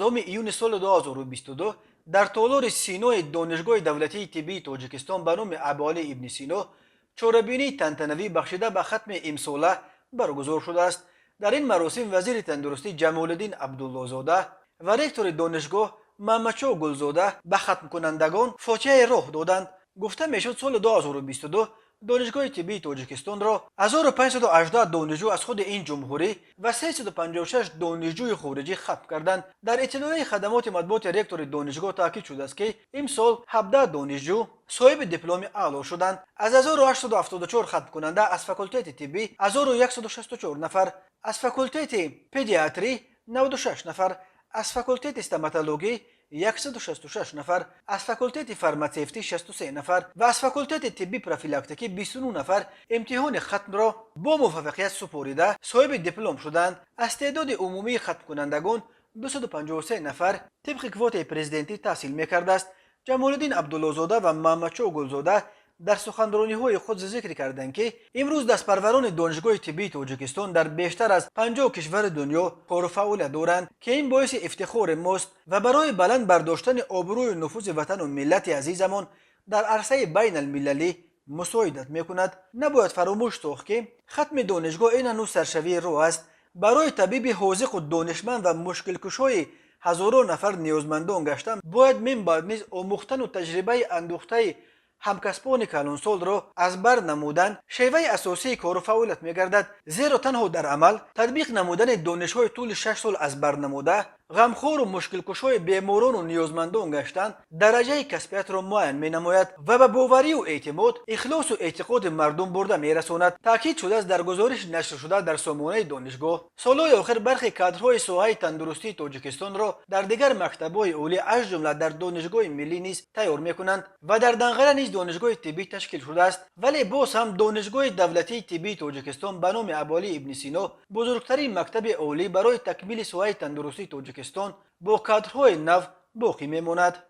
11 ایون سال 2022 در تالار سینو دانشگاه دولتی طبی تاجیکستان به نام ابوعلی ابن سینا چهاربینی تنتنوی بخشیده به ختم امساله برگزار شده است. در این مراسم وزیر تندرستی جمال الدین عبدالله زاده و رکتور دانشگاه محمدشاه گلزاده به ختم کنندگان فاتحه راه دادند. گفته میشد سال 2022 دانشگاه طبی تاجیکستان را 1518 دانشجو از خود این جمهوری و 356 دانشجوی خارجی ختم کردند. در اطلاعیه خدمات مطبوعات رکتور دانشگاه تاکید شده است که امسال 17 دانشجو صاحب دیپلم اعلی شدند. از 1874 ختم کننده از فاکولته طبی 1164 نفر، از فاکولته پدیاتری 96 نفر، از فاکولته استоматологی 166 نفر، از فاکولته فارماسیفتی 63 نفر و از فاکولته طبی پروفیلاکتیکی 29 نفر امتحان ختم را با موفقیت سپریده صاحب دیپلم شدند. از تعداد عمومی ختم کنندگان 253 نفر طبق کوت پرزیدنتی تحصیل میکرده است. جمال الدین عبدالله زاده و محمدشاه گلزاده در سخنرانی‌های خود ذکر کردند که امروز دستپروران دانشگاه طبی تاجیکستان در بیشتر از 50 کشور دنیا کار و فعالیت دارند که این باعث افتخار ماست و برای بلند برداشتن آبروی و نفوذ وطن و ملت عزیزمان در عرصه بین المللی مساعدت میکند. نباید فراموش ساخت که ختم دانشگاه این هنوز سرشوی راه است. برای طبیب حاذق و دانشمند و مشکل کشای هزاران نفر نیازمندان گشتن باید من بعد نیز آموختن و تجربه اندوخته همکسبان کلانسال را از بر نمودن شیوه اساسی کار و فعالیت میگردد، زیرا تنها در عمل تطبیق نمودن دانش‌های طول 6 سال از بر نموده غمخوار و مشکل کشای بیماران و نیازمندان گشتن درجه کسبیت را معین می نماید و به باوری و اعتماد، اخلاص و اعتقاد مردم برده می رساند. تاکید شده است در گزارش نشر شده در سامانه دانشگاه. سالهای آخر برخی کادرهای ساحه تندرستی تاجیکستان را در دیگر مکتب‌های عالی از جمله در دانشگاه ملی نیز تیار می‌کنند و در دنقره نیز دانشگاه طبی تشکیل شده است. ولی باز هم دانشگاه دولتی طبی تاجیکستان به نام ابوعلی ابن سینا بزرگترین مکتب عالی برای تکمیل ساحه تندرستی تاجیکستان با کادرهای نو باقی میماند.